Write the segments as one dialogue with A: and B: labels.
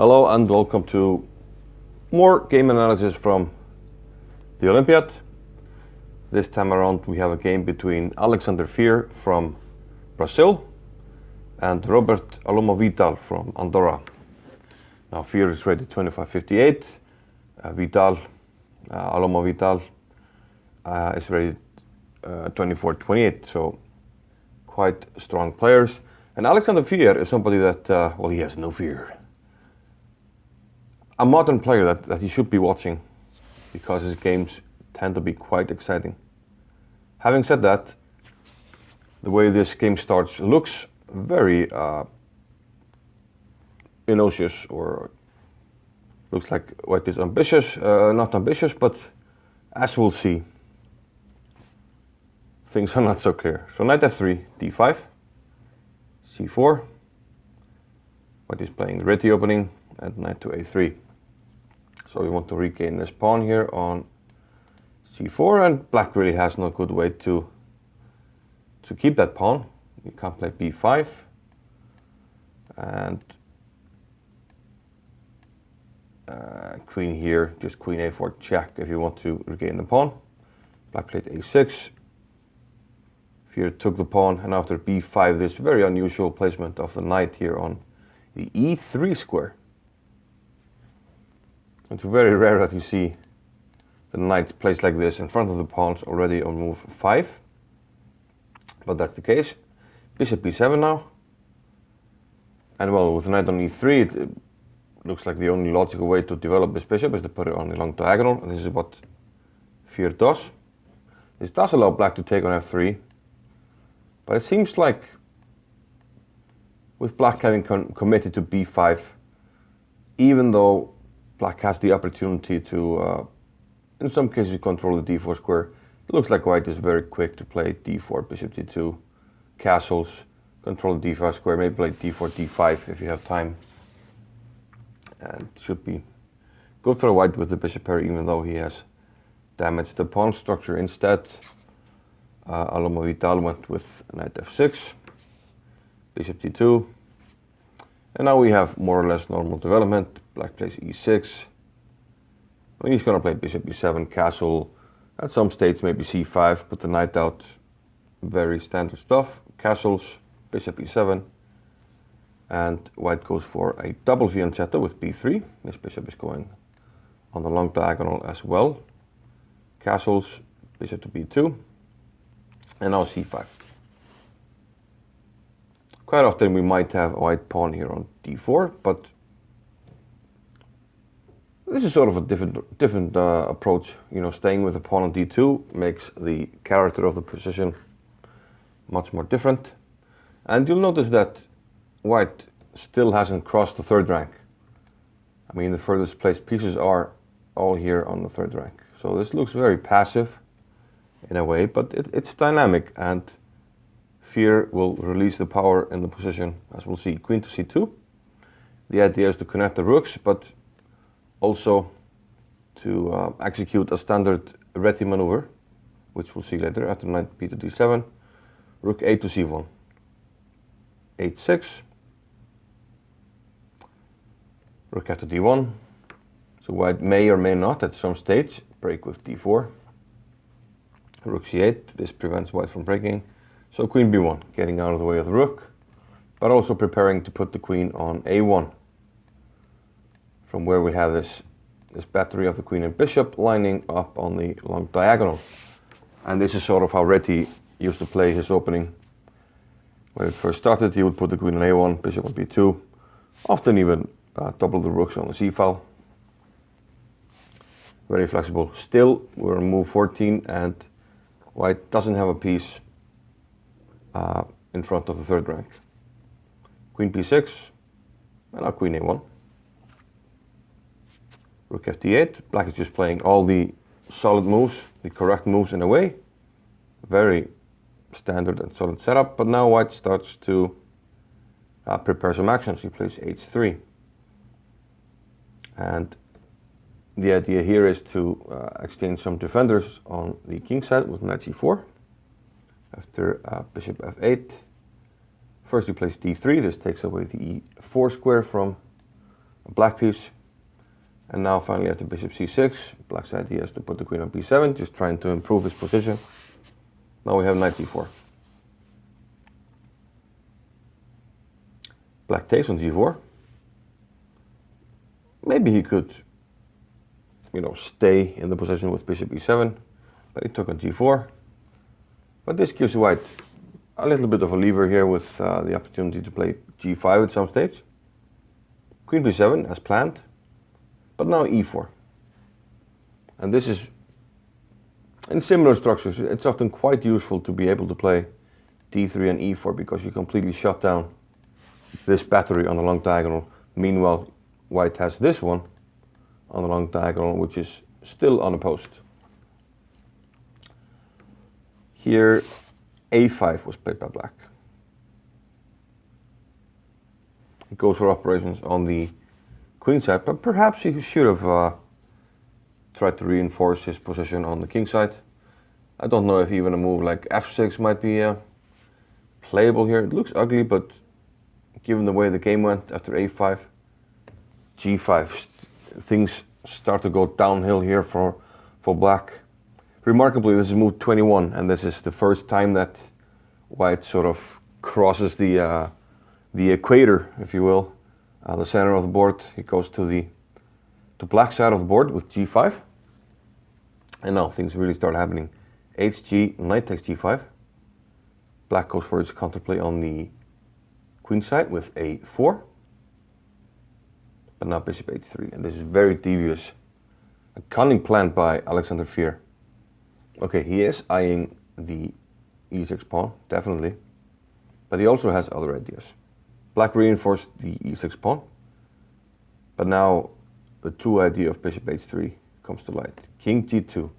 A: Hello and welcome to more game analysis from the Olympiad. This time around we have a game between Alexander Fier from Brazil and Robert Vidal from Andorra. Now Fier is rated 25.58, Vidal is rated 24.28, so quite strong players. And Alexander Fier is somebody that, he has no fear. A modern player that you should be watching because his games tend to be quite exciting. Having said that, the way this game starts looks very innocuous, or looks like White is ambitious, not ambitious, but as we'll see, things are not so clear. So knight f3, d5, c4, White is playing the ready opening, and knight to a3. So we want to regain this pawn here on c4, and black really has no good way to keep that pawn. You can't play b5, and queen here, just queen a4 check if you want to regain the pawn. Black played a6, Fier took the pawn, and after b5 this very unusual placement of the knight here on the e3 square. It's very rare that you see the knight placed like this in front of the pawns already on move 5, but that's the case. Bishop b7 now, and well, with the knight on e3 it looks like the only logical way to develop this bishop is to put it on the long diagonal, and this is what Fier does. This does allow black to take on f3, but it seems like with black having committed to b5, even though black has the opportunity to, in some cases, control the d4 square, it looks like White is very quick to play d4, bishop d2, castles, control the d5 square, maybe play d4, d5 if you have time. And should be good for White with the bishop pair, even though he has damaged the pawn structure. Instead, Vidal went with knight f6, bishop d2, and now we have more or less normal development. Black plays e6. Well, he's going to play bishop e7, castle, at some stage maybe c5, put the knight out, very standard stuff. Castles, bishop e7, and White goes for a double fianchetto with b3. This bishop is going on the long diagonal as well. Castles, bishop to b2, and now c5. Quite often we might have a White pawn here on d4, but this is sort of a different approach. You know, staying with the pawn on d2 makes the character of the position much more different. And you'll notice that White still hasn't crossed the third rank. I mean, the furthest placed pieces are all here on the third rank. So this looks very passive in a way, but it's dynamic, and Fier will release the power in the position, as we'll see. Queen to c2. The idea is to connect the rooks, but also to execute a standard ready maneuver, which we'll see later. After knight b to d7, rook a to c1, h6, rook f to d1. So White may or may not at some stage break with d4. Rook c8, this prevents White from breaking. So queen b1, getting out of the way of the rook, but also preparing to put the queen on a1, from where we have this battery of the queen and bishop lining up on the long diagonal. And this is sort of how Reti used to play his opening. When it first started, he would put the queen on a1, bishop on b2, often even double the rooks on the c file. Very flexible. Still, we're on move 14, and White doesn't have a piece in front of the third rank. Queen b6, and now queen a1. Rook f d8. Black is just playing all the solid moves, the correct moves in a way. Very standard and solid setup, but now White starts to prepare some actions. He plays h3. And the idea here is to exchange some defenders on the king side with knight c4. After bishop f8, first he plays d3. This takes away the e4 square from a black piece. And now finally after bishop c6, black's idea is to put the queen on b7, just trying to improve his position. Now we have knight g4. Black takes on g4. Maybe he could, stay in the position with bishop e7, but he took on g4. But this gives white a little bit of a lever here with the opportunity to play g5 at some stage. Queen b7 as planned, but now e4. And this is, in similar structures, it's often quite useful to be able to play d3 and e4 because you completely shut down this battery on the long diagonal. Meanwhile, white has this one on the long diagonal, which is still unopposed. Here, a5 was played by black. He goes for operations on the queen side, but perhaps he should have tried to reinforce his position on the king side. I don't know if even a move like f6 might be playable here. It looks ugly, but given the way the game went after a5, g5, things start to go downhill here for black. Remarkably, this is move 21, and this is the first time that white sort of crosses the equator, if you will, the center of the board. He goes to the black side of the board with g5, and now things really start happening. hg, knight takes g5. Black goes for his counterplay on the queen side with a4, but now bishop h3, and this is very devious. A cunning plan by Alexander Fier. Okay, he is eyeing the e6 pawn, definitely, but he also has other ideas. Black reinforced the e6 pawn, but now the true idea of bishop h3 comes to light. King g2.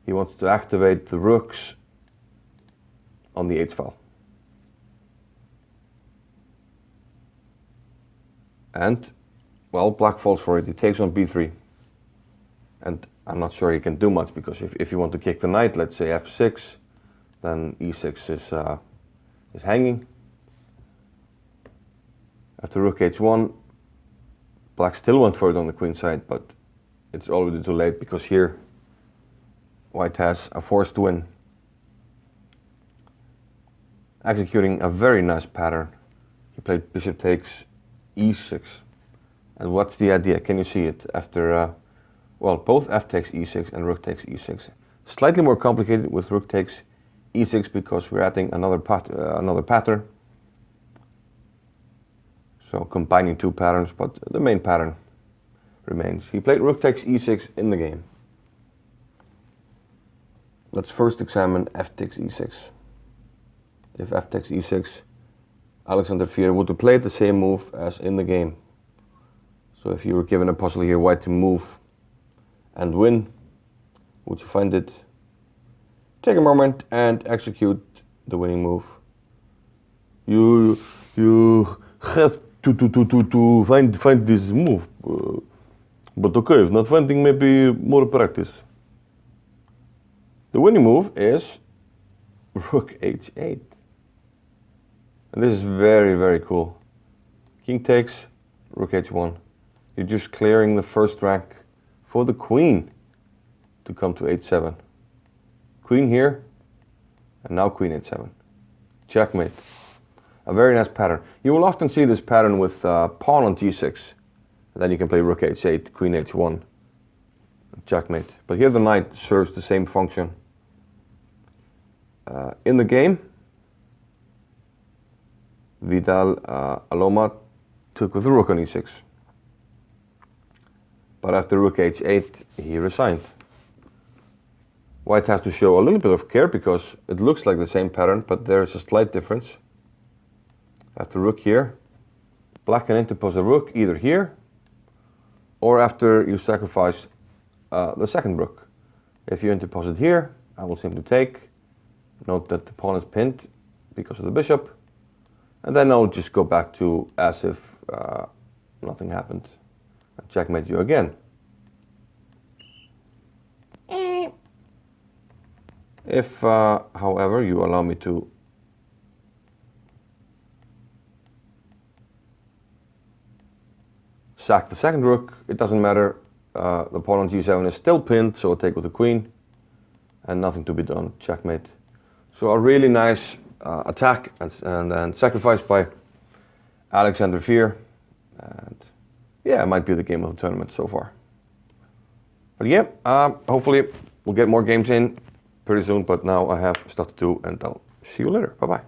A: He wants to activate the rooks on the h file. And, well, black falls for it. He takes on b3. And I'm not sure he can do much, because if you want to kick the knight, let's say f6, then e6 is hanging. After rook h1, black still went for it on the queen side, but it's already too late, because here white has a forced win. Executing a very nice pattern. He played bishop takes e6. And what's the idea? Can you see it? After well, both f takes e6 and rook takes e6. Slightly more complicated with rook takes e6 because we're adding another pattern. So combining two patterns, but the main pattern remains. He played rook takes e6 in the game. Let's first examine f takes e6. If f takes e6, Alexander Fier would have played the same move as in the game. So if you were given a puzzle here, white to move and win, would you find it? Take a moment and execute the winning move. You have to find this move, but okay, if not finding, maybe more practice. The winning move is rook h8, and this is very, very cool. King takes, rook h1. You're just clearing the first rank for the queen to come to h7. Queen here, and now queen h7. Checkmate. A very nice pattern. You will often see this pattern with pawn on g6. And then you can play rook h8, queen h1, checkmate. But here the knight serves the same function. In the game, Vidal Aloma took with rook on e6. But after rook h8, he resigned. White has to show a little bit of care because it looks like the same pattern, but there is a slight difference. After rook here, black can interpose a rook either here or after you sacrifice the second rook. If you interpose it here, I will simply take. Note that the pawn is pinned because of the bishop, and then I'll just go back to as if nothing happened and checkmate you again. If, however, you allow me to sack the second rook, it doesn't matter. The pawn on g7 is still pinned, so I take with the queen, and nothing to be done, checkmate. So a really nice attack and then sacrifice by Alexander Fier, and yeah, it might be the game of the tournament so far. But yeah, hopefully we'll get more games in pretty soon, but now I have stuff to do, and I'll see you later. Bye bye.